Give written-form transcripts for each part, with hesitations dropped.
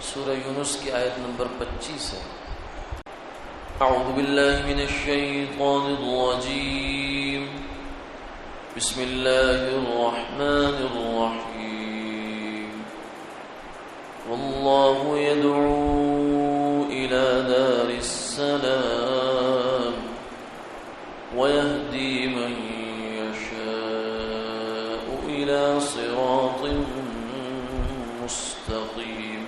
سورہ یونس کی آیت نمبر 25 ہے۔ اعوذ باللہ من الشیطان الرجیم، بسم اللہ الرحمن الرحیم۔ واللہ يدعو إلى دار السلام ويهدي من يشاء إلى صراط مستقيم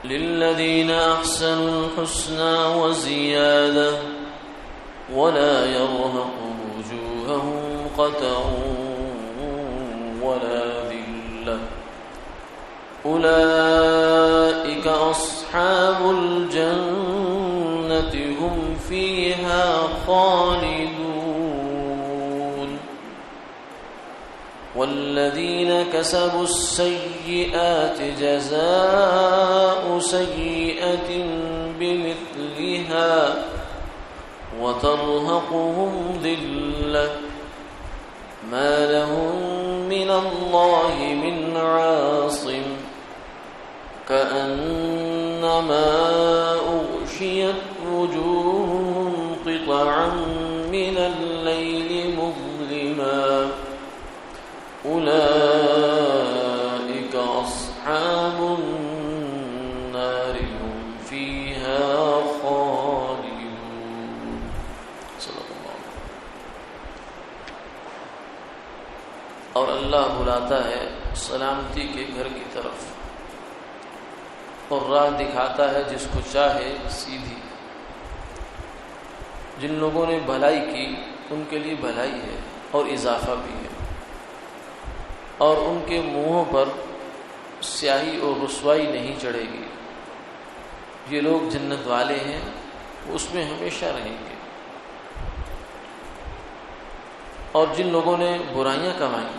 للذين أحسنوا الحسنى وزيادة ولا يرهق وجوههم قتر ولا ذلة أولئك أصحاب الجنة هم فيها خالدون والذين كسبوا السيئات جزاء سيئة بمثلها وترهقهم ذلة ما لهم من الله من عاصم كأنما أغشيت وجوههم قطعا من الليل مظلما أولئك أصحاب النار هم فيها خالدون۔ صدق اللہ۔ اور اللہ بلاتا ہے سلامتی کے گھر کی طرف اور راہ دکھاتا ہے جس کو چاہے سیدھی۔ جن لوگوں نے بھلائی کی ان کے لیے بھلائی ہے اور اضافہ بھی ہے، اور ان کے منہوں پر سیاہی اور رسوائی نہیں چڑھے گی۔ یہ لوگ جنت والے ہیں، وہ اس میں ہمیشہ رہیں گے۔ اور جن لوگوں نے برائیاں کمائیں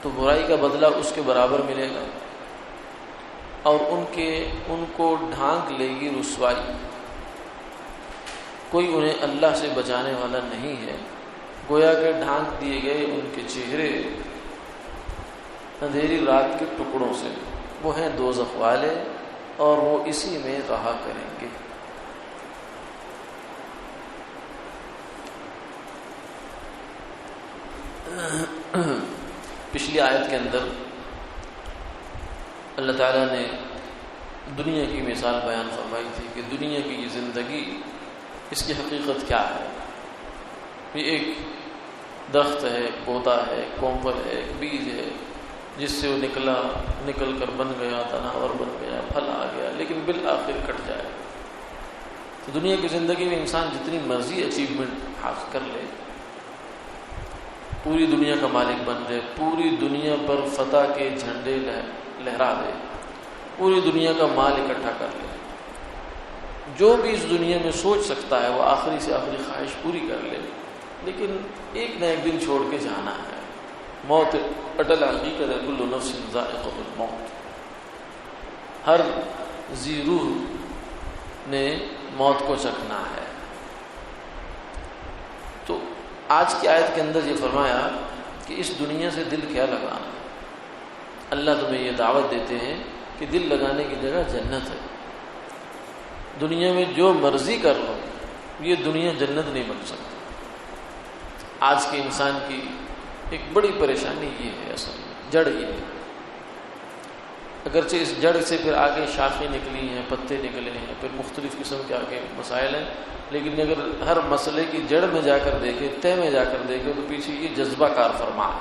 تو برائی کا بدلہ اس کے برابر ملے گا، اور ان کو ڈھانک لے گی رسوائی۔ کوئی انہیں اللہ سے بچانے والا نہیں ہے، گویا کہ ڈھانک دیے گئے ان کے چہرے اندھیری رات کے ٹکڑوں سے۔ وہ ہیں دوزخ والے اور وہ اسی میں رہا کریں گے۔ پچھلی آیت کے اندر اللہ تعالیٰ نے دنیا کی مثال بیان فرمائی تھی کہ دنیا کی یہ زندگی، اس کی حقیقت کیا ہے۔ یہ ایک درخت ہے، پودا ہے، کومل ہے، بیج ہے، جس سے وہ نکل کر بن گیا، تناور بن گیا، پھل آ گیا، لیکن بالآخر کٹ جائے۔ تو دنیا کی زندگی میں انسان جتنی مرضی اچیومنٹ حاصل کر لے، پوری دنیا کا مالک بن جائے، پوری دنیا پر فتح کے جھنڈے لہرا دے، پوری دنیا کا مال اکٹھا کر لے، جو بھی اس دنیا میں سوچ سکتا ہے وہ آخری سے آخری خواہش پوری کر لے، لیکن ایک نہ ایک دن چھوڑ کے جانا ہے۔ موت اٹل حقیقت ہے، کل نفس ذائقۃ الموت۔ ہر ذی روح نے موت کو چکھنا ہے۔ تو آج کی آیت کے اندر یہ فرمایا کہ اس دنیا سے دل کیا لگانا۔ اللہ تمہیں یہ دعوت دیتے ہیں کہ دل لگانے کی جگہ جنت ہے۔ دنیا میں جو مرضی کر لو، یہ دنیا جنت نہیں بن سکتی۔ آج کے انسان کی ایک بڑی پریشانی یہ ہے، اصل جڑ یہ ہے۔ اگرچہ اس جڑ سے پھر آگے شاخیں نکلی ہیں، پتے نکلے ہیں، پھر مختلف قسم کے آگے مسائل ہیں، لیکن اگر ہر مسئلے کی جڑ میں جا کر دیکھے، تہ میں جا کر دیکھے، تو پیچھے یہ جذبہ کار فرما ہے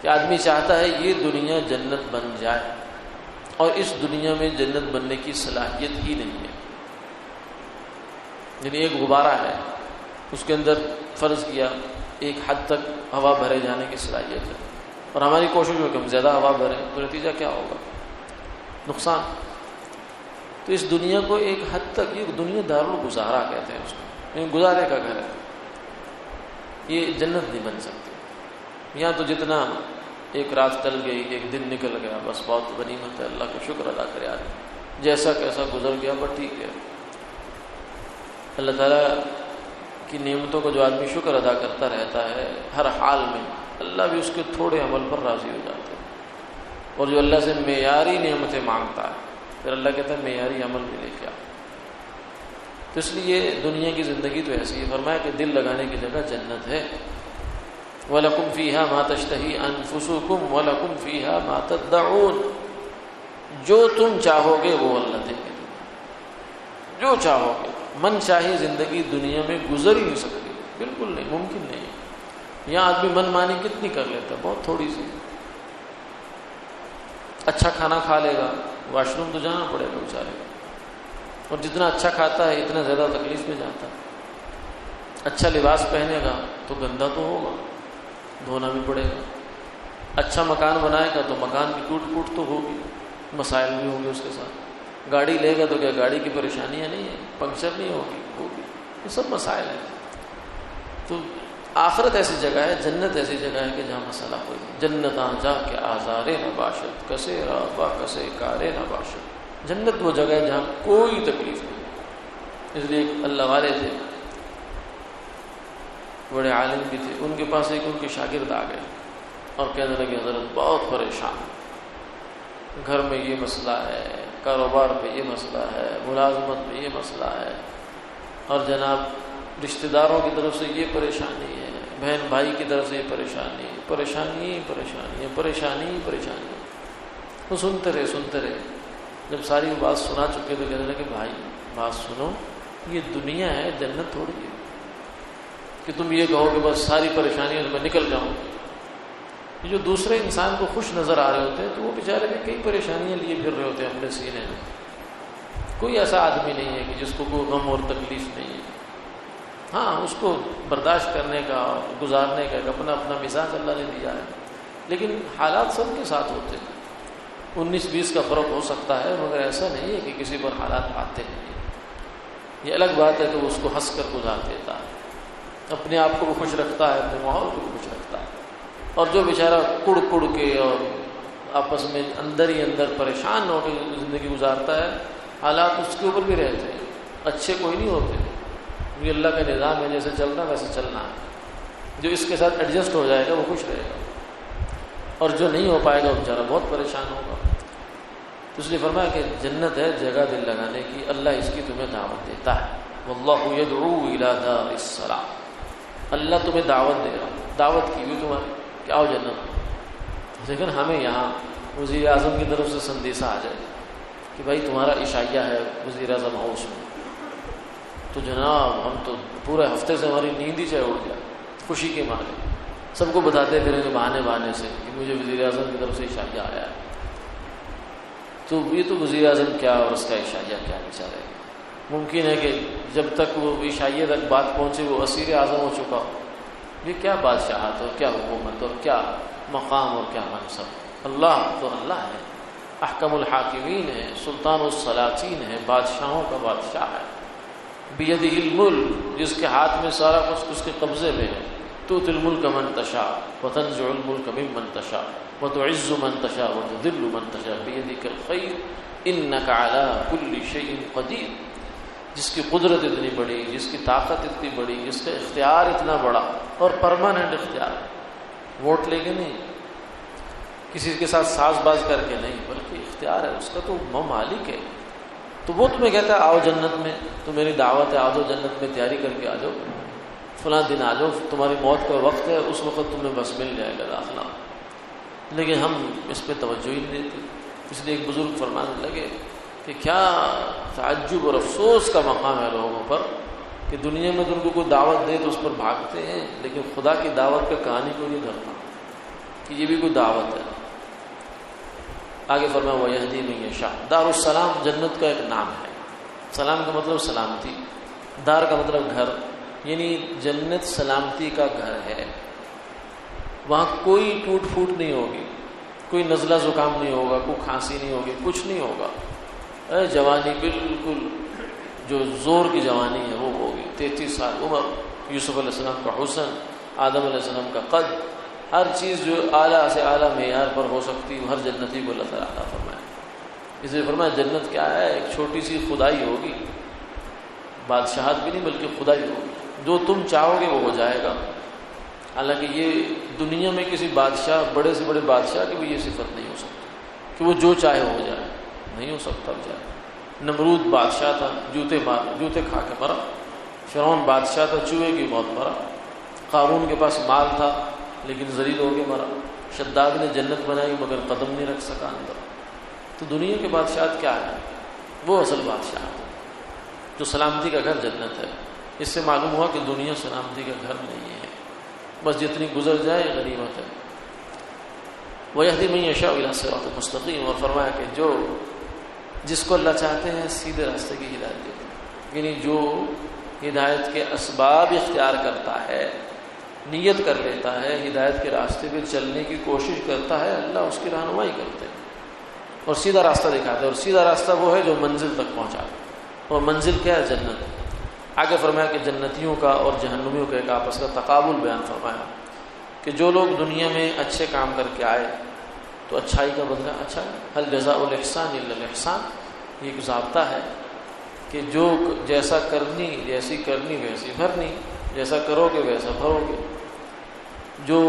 کہ آدمی چاہتا ہے یہ دنیا جنت بن جائے، اور اس دنیا میں جنت بننے کی صلاحیت ہی نہیں ہے۔ یعنی ایک غبارہ ہے، اس کے اندر فرض کیا ایک حد تک ہوا بھرے جانے کی صلاحیت ہے، اور ہماری کوشش ہے کہ ہم زیادہ ہوا بھریں، تو نتیجہ کیا ہوگا؟ نقصان۔ تو اس دنیا کو ایک حد تک، یہ دنیا دارالگزارا کہتے ہیں اس کو، یعنی گزارے کا گھر ہے، یہ جنت نہیں بن سکتی۔ یہاں تو جتنا ایک رات ٹل گئی، ایک دن نکل گیا، بس بہت غنیمت ہے، اللہ کا شکر ادا کرے آدمی، جیسا کیسا گزر گیا بس ٹھیک ہے۔ اللہ تعالیٰ کی نعمتوں کو جو آدمی شکر ادا کرتا رہتا ہے ہر حال میں، اللہ بھی اس کے تھوڑے عمل پر راضی ہو جاتے ہیں۔ اور جو اللہ سے معیاری نعمتیں مانگتا ہے پھر اللہ کہتا ہے معیاری عمل بھی لے کے آ. تو اس لیے دنیا کی زندگی تو ایسی ہے. فرمایا کہ دل لگانے کی جگہ جنت ہے. وَلَكُمْ فِيهَا مَا تَشْتَهِي أَنفُسُكُمْ وَلَكُمْ فِيهَا مَا تَدَّعُونَ. جو تم چاہو گے وہ اللہ دے گے. جو چاہو گے. من چاہی زندگی دنیا میں گزر ہی نہیں سکتی, بالکل نہیں, ممکن نہیں. یہاں آدمی من مانی کتنی کر لیتا ہے, بہت تھوڑی سی. اچھا کھانا کھا لے گا, واش روم تو جانا پڑے گا بیچارے کو, اور جتنا اچھا کھاتا ہے اتنا زیادہ تکلیف میں جاتا ہے. اچھا لباس پہنے گا تو گندا تو ہوگا, دھونا بھی پڑے گا. اچھا مکان بنائے گا تو مکان کی ٹوٹ پھوٹ تو ہوگی, مسائل بھی ہوں گے اس کے ساتھ. گاڑی لے گا تو کیا گاڑی کی پریشانیاں نہیں ہیں, پنکچر نہیں ہوگی, یہ سب مسائل ہیں. تو آخرت ایسی جگہ ہے, جنت ایسی جگہ ہے کہ جہاں مسئلہ کوئی نہیں. جنتاں جا کے آزارے نہ باشد, کسے رابا کسے کارے نہ باشد. جنت وہ جگہ ہے جہاں کوئی تکلیف نہیں. اس لیے اللہ والے تھے, بڑے عالم بھی تھے, ان کے پاس ایک ان کے شاگرد آ گئے اور کہنے لگے حضرت بہت پریشان, گھر میں یہ مسئلہ ہے, کاروبار پہ یہ مسئلہ ہے, ملازمت پہ یہ مسئلہ ہے, اور جناب رشتہ داروں کی طرف سے یہ پریشانی ہے, بہن بھائی کی طرف سے یہ پریشانی ہے, پریشانی پریشانی. وہ سنتے رہے. جب ساری بات سنا چکے تو کہنے لگے بھائی بات سنو, یہ دنیا ہے, جنت تھوڑی ہے کہ تم یہ کہو کہ بس ساری پریشانیوں سے میں نکل جاؤں. جو دوسرے انسان کو خوش نظر آ رہے ہوتے ہیں تو وہ بیچارے بھی کئی پریشانیاں لیے پھر رہے ہوتے ہیں اپنے سینے میں. کوئی ایسا آدمی نہیں ہے کہ جس کو کوئی غم اور تکلیف نہیں ہے. ہاں, اس کو برداشت کرنے کا, گزارنے کا ایک اپنا مزاج اللہ نے دیا ہے, لیکن حالات سب کے ساتھ ہوتے ہیں. 19-20 کا فرق ہو سکتا ہے, مگر ایسا نہیں ہے کہ کسی پر حالات آتے نہیں. یہ الگ بات ہے کہ وہ اس کو ہنس کر گزار دیتا ہے, اپنے آپ کو بھی خوش رکھتا ہے, اپنے ماحول کو بھی خوش رکھتا ہے. اور جو بیچارہ کڑ کے اور آپس میں اندر ہی اندر پریشان ہو کے زندگی گزارتا ہے, حالات اس کے اوپر بھی رہتے ہیں, اچھے کوئی نہیں ہوتے. یہ اللہ کا نظام ہے, جیسے چلنا ویسے چلنا ہے. جو اس کے ساتھ ایڈجسٹ ہو جائے گا وہ خوش رہے گا, اور جو نہیں ہو پائے گا وہ بیچارہ بہت پریشان ہوگا. تو اس لیے فرمایا کہ جنت ہے جگہ دل لگانے کی, اللہ اس کی تمہیں دعوت دیتا ہے. واللہ یدعو الی دار السلام. اللہ تمہیں دعوت دے رہا, دعوت کی ہوئی تمہاری کہ آؤ جنت. لیکن ہمیں یہاں وزیر اعظم کی طرف سے سندیسہ آ جائے کہ بھائی تمہارا عشائیہ ہے وزیر اعظم ہاؤس میں, تو جناب ہم تو پورے ہفتے سے ہماری نیند ہی چاہے اڑ جائے خوشی کے مارے. سب کو بتاتے پھریں گے بہانے سے کہ مجھے وزیر اعظم کی طرف سے عشائیہ آیا ہے. تو یہ تو وزیر اعظم کیا اور اس کا عشائیہ کیا بیچارے. ممکن ہے کہ جب تک وہ عشائیہ تک بات پہنچے وہ وزیر اعظم ہو چکا ہو. یہ کیا بادشاہت اور کیا حکومت اور کیا مقام اور کیا منصب. اللہ تو اللہ ہے, احکم الحاکمین ہے, سلطان السلاطین ہے, بادشاہوں کا بادشاہ ہے. بیدہ الملک, جس کے ہاتھ میں سارا کچھ اس کے قبضے میں ہے. تؤتی الملک من تشاء وتنزع الملک ممن تشاء وتعز من تشاء وتذل من تشاء بیدک الخیر انک علی کل شیء قدیر. جس کی قدرت اتنی بڑی, جس کی طاقت اتنی بڑی, جس کا اختیار اتنا بڑا اور پرماننٹ اختیار, ووٹ لے کے نہیں, کسی کے ساتھ ساز باز کر کے نہیں, بلکہ اختیار ہے اس کا, تو وہ مالک ہے. تو وہ تمہیں کہتا ہے آؤ جنت میں, تو میری دعوت ہے, آ جاؤ جنت میں, تیاری کر کے آ جاؤ, فلاں دن آ جاؤ, تمہاری موت کا وقت ہے, اس وقت تمہیں بس مل جائے گا داخلہ. لیکن ہم اس پہ توجہ ہی نہیں دیتے. اس لیے ایک بزرگ فرمانے لگے کہ کیا تعجب اور افسوس کا مقام ہے لوگوں پر کہ دنیا میں تو ان کو کوئی دعوت دے تو اس پر بھاگتے ہیں, لیکن خدا کی دعوت کا کہانی کو نہیں دھرتا کہ یہ بھی کوئی دعوت ہے. آگے فرمایا وَيَهْدِي مَن يَشَاءُ. دار السلام جنت کا ایک نام ہے. سلام کا مطلب سلامتی, دار کا مطلب گھر, یعنی جنت سلامتی کا گھر ہے. وہاں کوئی ٹوٹ پھوٹ نہیں ہوگی, کوئی نزلہ زکام نہیں ہوگا, کوئی کھانسی نہیں ہوگی, کچھ نہیں ہوگا. جوانی بالکل جو زور کی جوانی ہے وہ ہوگی. 33 سال عمر, یوسف علیہ السلام کا حسن, آدم علیہ السلام کا قد, ہر چیز جو اعلیٰ سے اعلیٰ معیار پر ہو سکتی ہر جنتی کو اللہ تعالیٰ عطا فرمائے. اس لیے فرمایا جنت کیا ہے, ایک چھوٹی سی خدائی ہوگی, بادشاہت بھی نہیں بلکہ خدائی ہوگی. جو تم چاہو گے وہ ہو جائے گا. حالانکہ یہ دنیا میں کسی بادشاہ, بڑے سے بڑے بادشاہ کی بھی یہ صفت نہیں ہو سکتی. کہ وہ جو چاہے ہو جائے، نہیں ہو سکتا بیچارہ۔ نمرود بادشاہ تھا، جوتے کھا کے مرا۔ فرعون بادشاہ تھا، چوہے کی موت مرا۔ قارون کے پاس مال تھا لیکن ذلیل ہو کے مرا۔ شداد نے جنت بنائی مگر قدم نہیں رکھ سکا اندر۔ تو دنیا کے بادشاہت کیا ہے؟ وہ اصل بادشاہ ہے جو سلامتی کا گھر جنت ہے۔ اس سے معلوم ہوا کہ دنیا سلامتی کا گھر نہیں ہے، بس جتنی گزر جائے غنیمت ہے۔ وَيَهْدِي مَن يَشَاءُ إِلَىٰ صِرَاطٍ مُسْتَقِيمٍ، اور فرمایا کہ جس کو اللہ چاہتے ہیں سیدھے راستے کی ہدایت دیتے ہیں، یعنی جو ہدایت کے اسباب اختیار کرتا ہے، نیت کر لیتا ہے، ہدایت کے راستے پہ چلنے کی کوشش کرتا ہے، اللہ اس کی رہنمائی کرتے ہیں اور سیدھا راستہ دکھاتے ہیں۔ اور سیدھا راستہ وہ ہے جو منزل تک پہنچا، اور منزل کیا ہے؟ جنت۔ آگے فرمایا کہ جنتیوں کا اور جہنمیوں کا ایک آپس کا تقابل بیان فرمایا کہ جو لوگ دنیا میں اچھے کام کر کے آئے تو اچھائی کا بدلہ اچھا ہے۔ هل جزاء الاحسان الا الاحسان، یہ ایک ضابطہ ہے کہ جو جیسا کرنی جیسی کرنی ویسی بھرنی، جیسا کرو گے ویسا بھرو گے، جو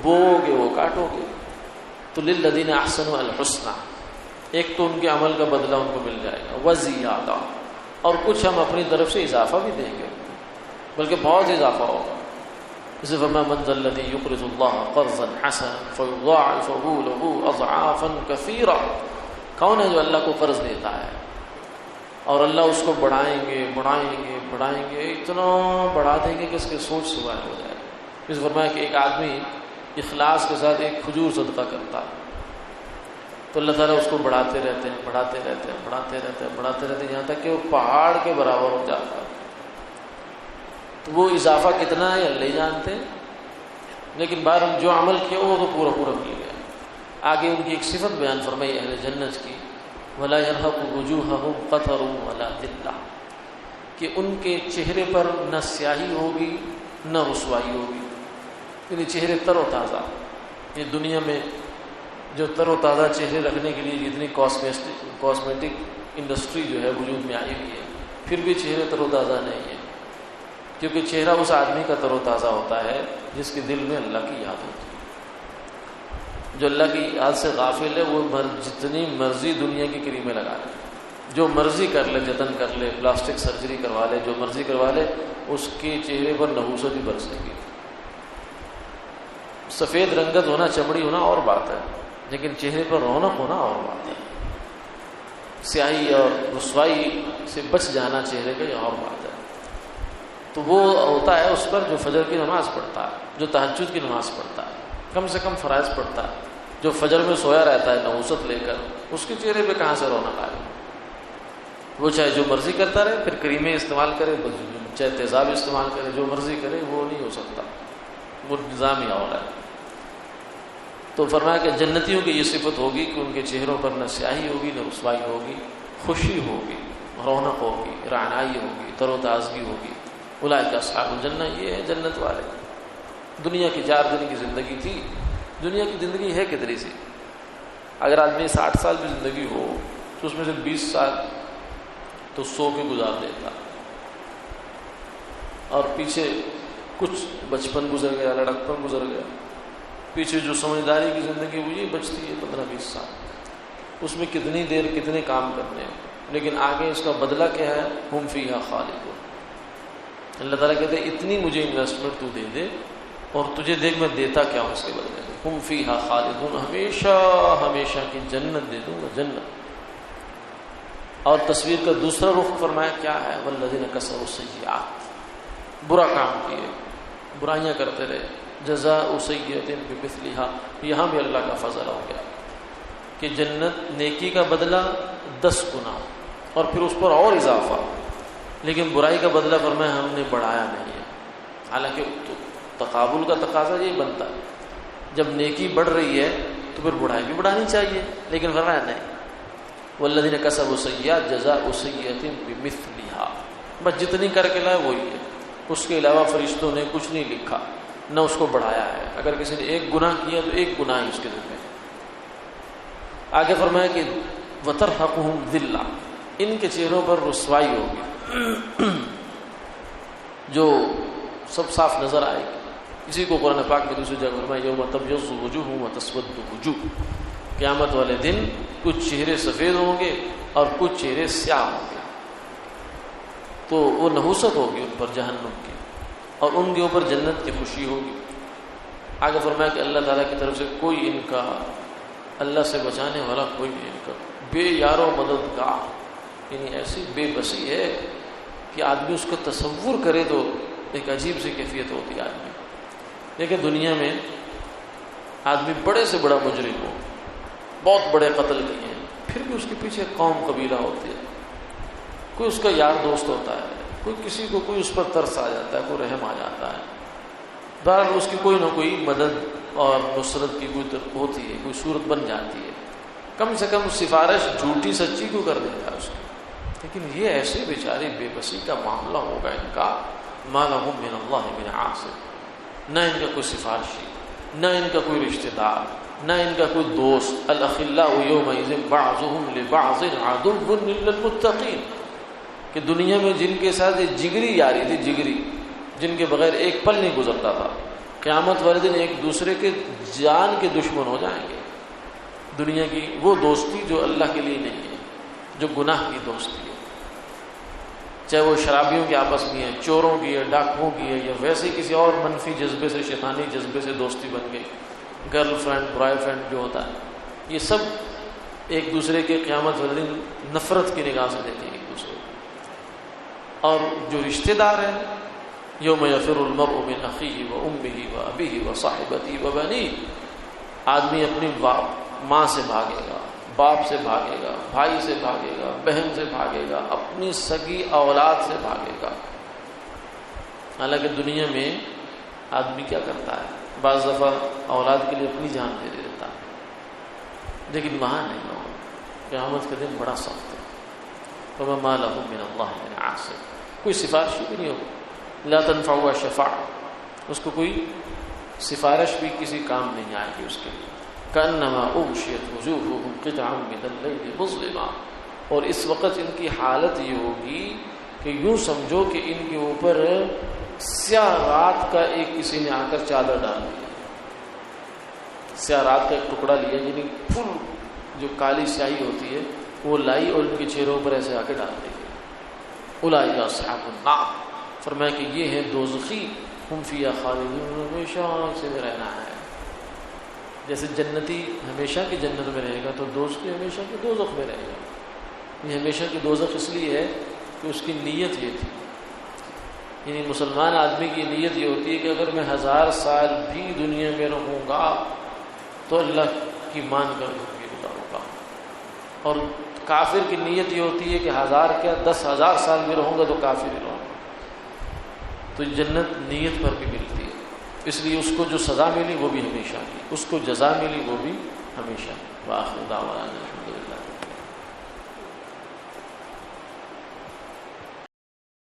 بو گے وہ کاٹو گے۔ تو للذین احسنوا الحسنى، ایک تو ان کے عمل کا بدلہ ان کو مل جائے گا، وزیادہ، اور کچھ ہم اپنی طرف سے اضافہ بھی دیں گے، بلکہ بہت اضافہ ہوگا۔ جیسے فما من ذا الذی یقرض اللہ قرضا حسنا فیضاعفہ لہ اضعافا کثیرا، کون ہے جو اللہ کو قرض دیتا ہے اور اللہ اس کو بڑھائیں گے اتنا بڑھا دیں گے کہ اس کے سوچ سوال ہو جائے۔ اس فرمایا کہ ایک آدمی اخلاص کے ساتھ ایک کھجور صدقہ کرتا ہے تو اللہ تعالیٰ اس کو بڑھاتے رہتے ہیں یہاں تک کہ وہ پہاڑ کے برابر ہو جاتا ہے۔ تو وہ اضافہ کتنا ہے اللہ ہی جانتے ہیں، لیکن بہرحال جو عمل کیا وہ تو پورا مل گیا۔ آگے ان کی ایک صفت بیان فرمائی اہل جنت کی، وَلَا يَرْهَقُ وُجُوهَهُمْ قَتَرٌ وَلَا ذِلَّةٌ، کہ ان کے چہرے پر نہ سیاہی ہوگی نہ رسوائی ہوگی، یعنی چہرے تر و تازہ۔ یہ دنیا میں جو تر و تازہ چہرے رکھنے کے لیے جتنی کاسمیٹک انڈسٹری جو ہے وجود میں آئی ہوئی ہے، پھر بھی چہرے تر و تازہ نہیں ہے، کیونکہ چہرہ اس آدمی کا تر و تازہ ہوتا ہے جس کے دل میں اللہ کی یاد ہوتی ہے۔ جو اللہ کی یاد سے غافل ہے وہ جتنی مرضی دنیا کی کریمیں لگا لے، جو مرضی کر لے، جتن کر لے، پلاسٹک سرجری کروا لے، جو مرضی کروا لے، اس کے چہرے پر نحوست ہی برسے گی۔ سفید رنگت ہونا، چمڑی ہونا اور بات ہے، لیکن چہرے پر رونق ہونا اور بات ہے۔ سیاہی اور رسوائی سے بچ جانا چہرے کا یہ اور بات ہے۔ تو وہ ہوتا ہے اس پر جو فجر کی نماز پڑھتا ہے، جو تہجد کی نماز پڑھتا ہے، کم سے کم فرائض پڑھتا ہے، جو فجر میں سویا رہتا ہے نحوست لے کر، اس کے چہرے پہ کہاں سے رونق آئے؟ وہ چاہے جو مرضی کرتا رہے، پھر کریمیں استعمال کرے، چاہے تیزاب استعمال کرے، جو مرضی کرے، وہ نہیں ہو سکتا، وہ نظام ہی ہو رہا ہے۔ تو فرمایا کہ جنتیوں کی یہ صفت ہوگی کہ ان کے چہروں پر نہ سیاہی ہوگی نہ رسوائی ہوگی، خوشی ہوگی، رونق ہوگی، رعنائی ہوگی، تر و تازگی ہوگی۔ اولئک اصحاب الجنہ، یہ ہے جنت والے۔ دنیا کی 4 دن کی زندگی تھی، دنیا کی زندگی ہے کتنی سی؟ اگر آدمی 60 سال کی زندگی ہو تو اس میں سے 20 سال تو سو کے گزار دیتا، اور پیچھے کچھ بچپن گزر گیا، لڑکپن گزر گیا، پیچھے جو سمجھداری کی زندگی ہوئی بچتی ہے 15-20 سال، اس میں کتنی دیر کتنے کام کرنے ہیں، لیکن آگے اس کا بدلہ کیا ہے؟ ہم فیہا خالدون۔ اللہ تعالیٰ کہتے ہیں اتنی مجھے انویسٹمنٹ تو دے دے اور تجھے دیکھ میں دیتا کیا ہوں اس کے بدلے میں، ہم فیہا خالدون، ہمیشہ ہمیشہ کی جنت دے دوں گا، جنت۔ اور تصویر کا دوسرا رخ فرمایا کیا ہے؟ والذین کسبوا السیئات، برا کام کیے، برائیاں کرتے رہے، جزاء سیئۃ بمثلھا، یہاں بھی اللہ کا فضل ہو گیا کہ جنت نیکی کا بدلہ 10 گنا اور پھر اس پر اور اضافہ، لیکن برائی کا بدلہ فرمایا ہم نے بڑھایا نہیں ہے۔ حالانکہ تقابل کا تقاضا یہی بنتا ہے، جب نیکی بڑھ رہی ہے تو پھر برائی بھی بڑھانی چاہیے، لیکن فرمایا نہیں، والذین کسبوا السیئات جزاء سیئۃ بمثلھا، بس جتنی کر کے لائے وہی ہے، اس کے علاوہ فرشتوں نے کچھ نہیں لکھا، نہ اس کو بڑھایا ہے۔ اگر کسی نے 1 گناہ کیا تو 1 گناہ ہی اس کے دل میں۔ آگے فرمایا کہ وترہقہم ذلہ، ان کے چہروں پر رسوائی ہوگی جو سب صاف نظر آئے گی۔ اسی کو قرآن پاک میں دوسری جگہ فرمایا یوم تبیض وجوہ وتسود وجوہ، قیامت والے دن کچھ چہرے سفید ہوں گے اور کچھ چہرے سیاہ ہوں گے، تو وہ نحوست ہوگی ان پر جہنم کی، اور ان کے اوپر جنت کی خوشی ہوگی۔ آگے فرمایا کہ اللہ تعالیٰ کی طرف سے کوئی ان کا، اللہ سے بچانے والا کوئی نہیں ان کا، بے یار و مددگار، یعنی ایسی بے بسی ہے کہ آدمی اس کو تصور کرے تو ایک عجیب سی کیفیت ہوتی ہے آدمی۔ لیکن دنیا میں آدمی بڑے سے بڑا مجرم ہو، بہت بڑے قتل کیے ہیں، پھر بھی اس کے پیچھے قوم قبیلہ ہوتی ہے، کوئی اس کا یار دوست ہوتا ہے، کوئی کسی کو کوئی اس پر ترس آ جاتا ہے، کوئی رحم آ جاتا ہے، بہرحال اس کی کوئی نہ کوئی مدد اور نصرت کی کوئی ہوتی ہے، کوئی صورت بن جاتی ہے، کم سے کم سفارش جھوٹی سچی کیوں کر دیتا ہے اس کی۔ لیکن یہ ایسے بیچاری بے بسی کا معاملہ ہوگا ان کا، ما لهم من اللہ من عاصم، نہ ان کا کوئی سفارشی، نہ ان کا کوئی رشتہ دار، نہ ان کا کوئی دوست۔ الاخلاء یومئذ بعضهم لبعض عدو الا المتقین، کہ دنیا میں جن کے ساتھ جگری یاری تھی، جگری، جن کے بغیر ایک پل نہیں گزرتا تھا، قیامت والے دن ایک دوسرے کے جان کے دشمن ہو جائیں گے۔ دنیا کی وہ دوستی جو اللہ کے لیے نہیں ہے، جو گناہ کی دوستی ہے، چاہے وہ شرابیوں کے آپس میں ہے، چوروں کی ہے، ڈاکوؤں کی ہے، یا ویسے کسی اور منفی جذبے سے، شیطانی جذبے سے دوستی بن گئی، گرل فرینڈ برائے فرینڈ جو ہوتا ہے، یہ سب ایک دوسرے کے قیامت والے دن نفرت کی نگاہ سے دیکھیں ایک دوسرے کو۔ اور جو رشتہ دار ہیں، یوم یفر المرء من اخیہ وامہ وابیہ وصاحبتہ وبنیہ، آدمی اپنی ماں سے بھاگے گا، باپ سے بھاگے گا، بھائی سے بھاگے گا، بہن سے بھاگے گا، اپنی سگی اولاد سے بھاگے گا۔ حالانکہ دنیا میں آدمی کیا کرتا ہے، بعض دفعہ اولاد کے لیے اپنی جان دے دیتا ہے، لیکن وہاں نہیں ہوگا، قیامت کا دن بڑا سخت ہے۔ فما لهم من اللہ من عاصم، کوئی سفارش بھی نہیں ہوگی، لا تنفع شفاعہ، اس کو کوئی سفارش بھی کسی کام نہیں آئے گی اس کے لیے۔ کأنما اغشیت وجوہہم قطعا من اللیل مظلما، اور اس وقت ان کی حالت یہ ہوگی کہ یوں سمجھو کہ ان کے اوپر سیاہ رات کا ایک کسی نے آ کر چادر ڈال دی، سیاہ رات کا ایک ٹکڑا لیا، یعنی فل جو کالی سیاہی ہوتی ہے وہ لائی اور ان کے چہروں پر ایسے آ کے ڈال دی گئی۔ اولئک اصحاب النار، فرمایا کہ یہ ہیں دوزخی، ہم فیہا خالدون، ہمیشہ سے میں رہنا ہے۔ جیسے جنتی ہمیشہ کی جنت میں رہے گا تو دوزخی ہمیشہ کی دوزخ میں رہے گا۔ یہ ہمیشہ کی دوزخ اس لیے ہے کہ اس کی نیت یہ تھی، یعنی مسلمان آدمی کی نیت یہ ہوتی ہے کہ اگر میں 1000 سال بھی دنیا میں رہوں گا تو اللہ کی مان کر زندگی گزاروں گا، اور کافر کی نیت یہ ہوتی ہے کہ 1000 کیا 10,000 سال بھی رہوں گا تو کافر ہی رہوں گا۔ تو جنت نیت پر بھی ملتی ہے، اس لیے اس کو جو سزا ملی وہ بھی ہمیشہ کی، اس کو جزا ملی وہ بھی ہمیشہ۔ وآخر دعوانا